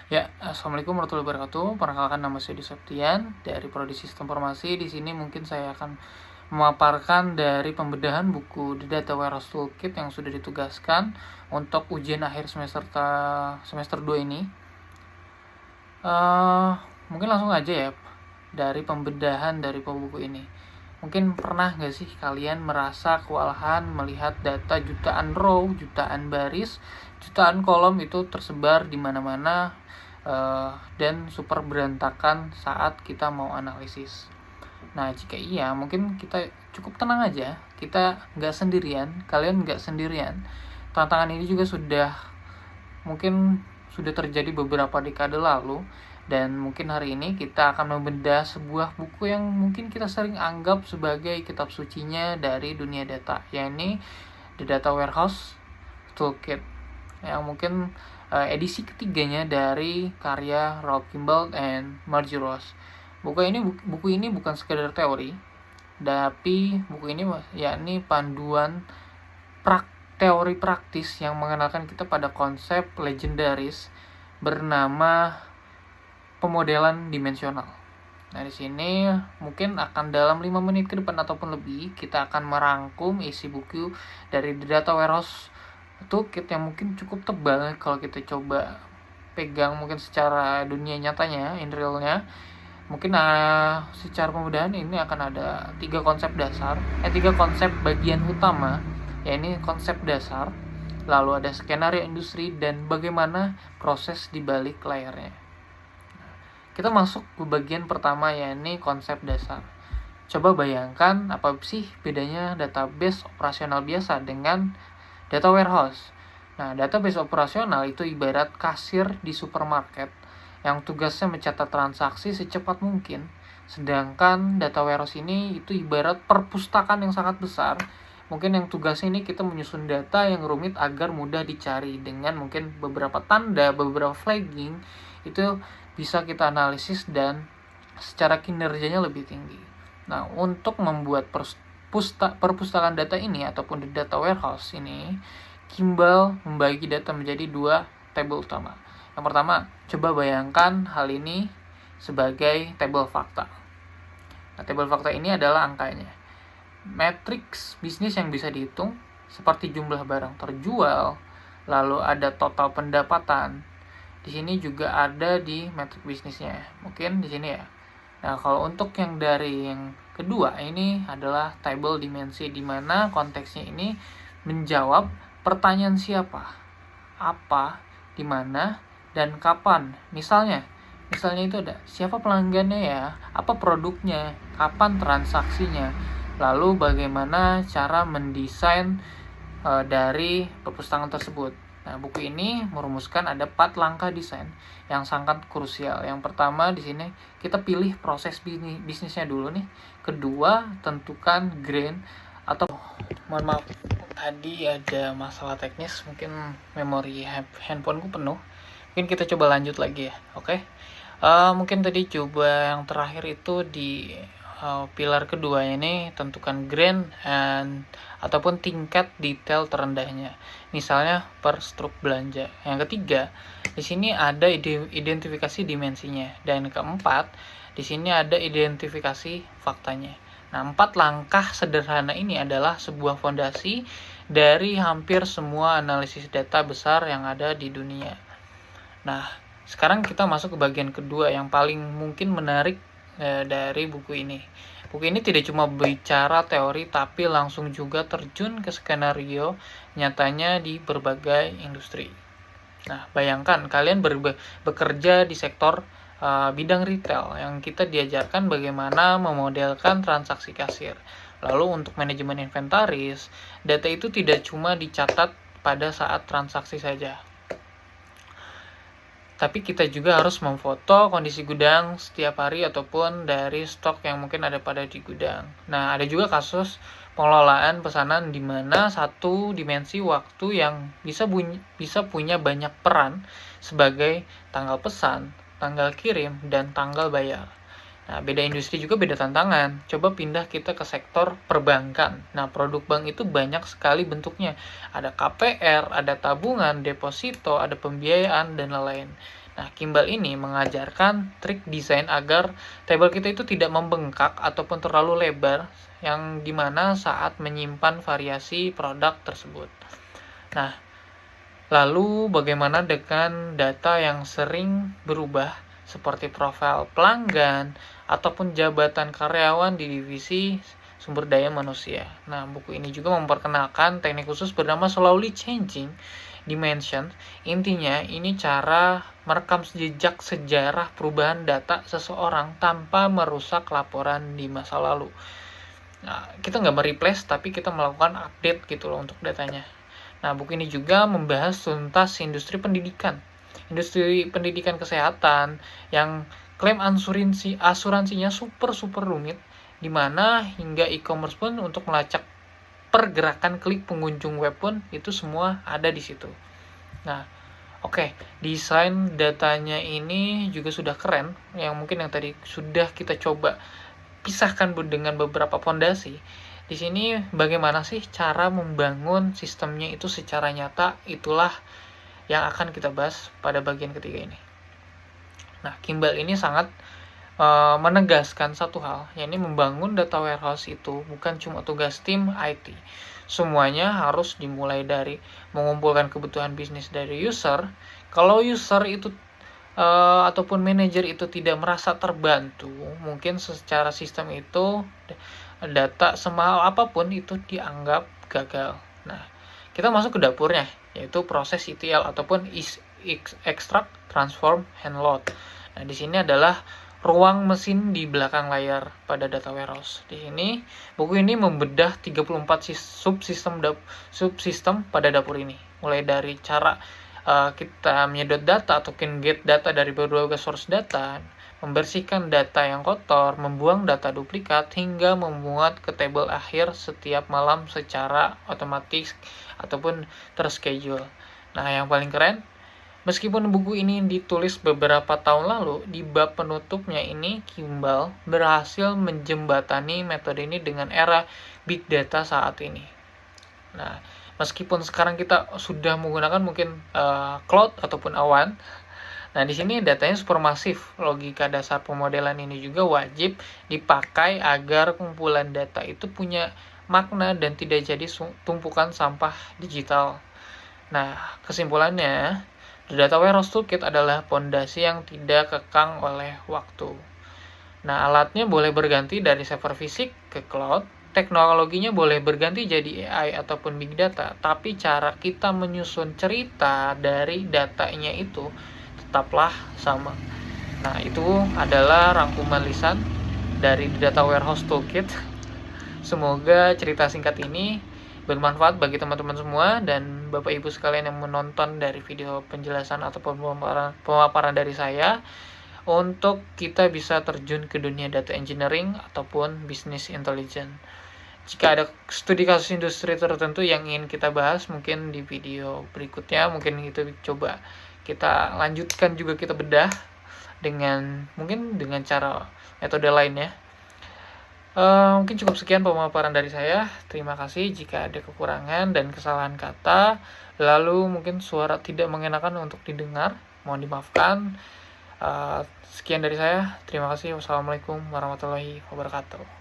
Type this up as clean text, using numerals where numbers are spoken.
Ya, Assalamualaikum warahmatullahi wabarakatuh. Perkenalkan, nama saya Septian dari Prodi Sistem Informasi. Di sini mungkin saya akan memaparkan dari pembedahan buku The Data Warehouse Toolkit yang sudah ditugaskan untuk ujian akhir semester 2 ini. Mungkin langsung aja ya dari pembedahan dari buku ini. Mungkin pernah nggak sih kalian merasa kewalahan melihat data jutaan row, jutaan baris, jutaan kolom itu tersebar di mana-mana, dan super berantakan saat kita mau analisis. Nah, jika iya, mungkin kita cukup tenang aja. Kita nggak sendirian, kalian nggak sendirian. Tantangan ini juga mungkin sudah terjadi beberapa dekade lalu, dan mungkin hari ini kita akan membedah sebuah buku yang mungkin kita sering anggap sebagai kitab sucinya dari dunia data, yakni The Data Warehouse Toolkit, yang mungkin edisi ketiganya dari karya Rob Kimball and Margie Ross. Buku ini bukan sekedar teori, tapi buku ini yakni panduan teori praktis yang mengenalkan kita pada konsep legendaris bernama pemodelan dimensional. Nah, di sini mungkin akan dalam 5 menit ke depan ataupun lebih kita akan merangkum isi buku dari The Data Warehouse Toolkit yang mungkin cukup tebal kalau kita coba pegang mungkin secara dunia nyatanya, in realnya. Mungkin secara pembedahan ini akan ada 3 konsep bagian utama, yaitu konsep dasar, lalu ada skenario industri, dan bagaimana proses di balik layarnya. Kita masuk ke bagian pertama, yakni konsep dasar. Coba bayangkan apa sih bedanya database operasional biasa dengan data warehouse. Nah, database operasional itu ibarat kasir di supermarket yang tugasnya mencatat transaksi secepat mungkin. Sedangkan data warehouse ini itu ibarat perpustakaan yang sangat besar. Mungkin yang tugasnya ini kita menyusun data yang rumit agar mudah dicari dengan mungkin beberapa tanda, beberapa flagging, itu bisa kita analisis dan secara kinerjanya lebih tinggi. Nah, untuk membuat perpustakaan data ini ataupun the data warehouse ini, Kimball membagi data menjadi 2 tabel utama. Yang pertama, coba bayangkan hal ini sebagai tabel fakta. Nah, tabel fakta ini adalah angkanya. Matriks bisnis yang bisa dihitung seperti jumlah barang terjual, lalu ada total pendapatan. Di sini juga ada di metrik bisnisnya. Mungkin di sini ya. Nah, kalau untuk yang dari yang kedua ini adalah table dimensi, di mana konteksnya ini menjawab pertanyaan siapa, apa, di mana, dan kapan. Misalnya itu ada siapa pelanggannya ya, apa produknya, kapan transaksinya, lalu bagaimana cara mendesain dari perpustakaan tersebut. Nah, buku ini merumuskan ada 4 langkah desain yang sangat krusial. Yang pertama di sini kita pilih proses bisnisnya dulu nih. Kedua, tentukan grain atau mohon maaf tadi ada masalah teknis, mungkin memori handphoneku penuh. Mungkin kita coba lanjut lagi ya. Oke. Mungkin tadi coba yang terakhir itu di pilar kedua ini tentukan grain ataupun tingkat detail terendahnya. Misalnya per struk belanja. Yang ketiga, di sini ada identifikasi dimensinya, dan keempat, di sini ada identifikasi faktanya. Nah, 4 langkah sederhana ini adalah sebuah fondasi dari hampir semua analisis data besar yang ada di dunia. Nah, sekarang kita masuk ke bagian kedua yang paling mungkin menarik dari buku ini. Buku ini tidak cuma bicara teori, tapi langsung juga terjun ke skenario nyatanya di berbagai industri. Nah, bayangkan kalian bekerja di sektor bidang retail yang kita diajarkan bagaimana memodelkan transaksi kasir. Lalu untuk manajemen inventaris, data itu tidak cuma dicatat pada saat transaksi saja, tapi kita juga harus memfoto kondisi gudang setiap hari ataupun dari stok yang mungkin ada pada di gudang. Nah, ada juga kasus pengelolaan pesanan di mana satu dimensi waktu yang bisa punya banyak peran sebagai tanggal pesan, tanggal kirim, dan tanggal bayar. Nah, beda industri juga beda tantangan. Coba pindah kita ke sektor perbankan. Nah, produk bank itu banyak sekali bentuknya. Ada KPR, ada tabungan, deposito, ada pembiayaan, dan lain-lain. Nah, Kimball ini mengajarkan trik desain agar table kita itu tidak membengkak ataupun terlalu lebar, yang dimana saat menyimpan variasi produk tersebut. Nah, lalu bagaimana dengan data yang sering berubah seperti profil pelanggan ataupun jabatan karyawan di divisi sumber daya manusia. Nah, buku ini juga memperkenalkan teknik khusus bernama slowly changing dimension. Intinya, ini cara merekam jejak sejarah perubahan data seseorang tanpa merusak laporan di masa lalu. Nah, kita nggak mereplace, tapi kita melakukan update gitu loh untuk datanya. Nah, buku ini juga membahas tuntas industri pendidikan. Industri pendidikan kesehatan yang klaim asuransinya super rumit, di mana hingga e-commerce pun untuk melacak pergerakan klik pengunjung web pun itu semua ada di situ. Nah, oke, desain datanya ini juga sudah keren, yang mungkin yang tadi sudah kita coba pisahkan dengan beberapa fondasi. Di sini bagaimana sih cara membangun sistemnya itu secara nyata, itulah yang akan kita bahas pada bagian ketiga ini. Nah, Kimball ini sangat menegaskan satu hal, yakni membangun data warehouse itu bukan cuma tugas tim IT. Semuanya harus dimulai dari mengumpulkan kebutuhan bisnis dari user. Kalau user itu ataupun manajer itu tidak merasa terbantu, mungkin secara sistem itu data semahal apapun itu dianggap gagal. Nah, kita masuk ke dapurnya, yaitu proses ETL ataupun extract, transform, and load. Nah, di sini adalah ruang mesin di belakang layar pada data warehouse. Di sini, buku ini membedah 34 subsistem pada dapur ini. Mulai dari cara kita menyedot data atau get data dari berbagai source data, membersihkan data yang kotor, membuang data duplikat, hingga membuat ke table akhir setiap malam secara otomatis ataupun terschedule. Nah, yang paling keren, meskipun buku ini ditulis beberapa tahun lalu, di bab penutupnya ini Kimball berhasil menjembatani metode ini dengan era big data saat ini. Nah, meskipun sekarang kita sudah menggunakan mungkin cloud ataupun awan, nah di sini datanya supermasif. Logika dasar pemodelan ini juga wajib dipakai agar kumpulan data itu punya makna dan tidak jadi tumpukan sampah digital. Nah, kesimpulannya, The Data Warehouse Toolkit adalah fondasi yang tidak kekang oleh waktu. Nah, alatnya boleh berganti dari server fisik ke cloud, teknologinya boleh berganti jadi AI ataupun big data, tapi cara kita menyusun cerita dari datanya itu tetaplah sama. Nah, itu adalah rangkuman lisan dari Data Warehouse Toolkit. Semoga cerita singkat ini bermanfaat bagi teman-teman semua dan Bapak Ibu sekalian yang menonton dari video penjelasan ataupun pemaparan dari saya, untuk kita bisa terjun ke dunia data engineering ataupun business intelligence. Jika ada studi kasus industri tertentu yang ingin kita bahas, mungkin di video berikutnya, mungkin itu coba kita lanjutkan juga, kita bedah mungkin dengan cara metode lainnya. Mungkin cukup sekian pemaparan dari saya. Terima kasih jika ada kekurangan dan kesalahan kata, lalu mungkin suara tidak mengenakan untuk didengar, mohon dimaafkan. Sekian dari saya. Terima kasih. Wassalamualaikum warahmatullahi wabarakatuh.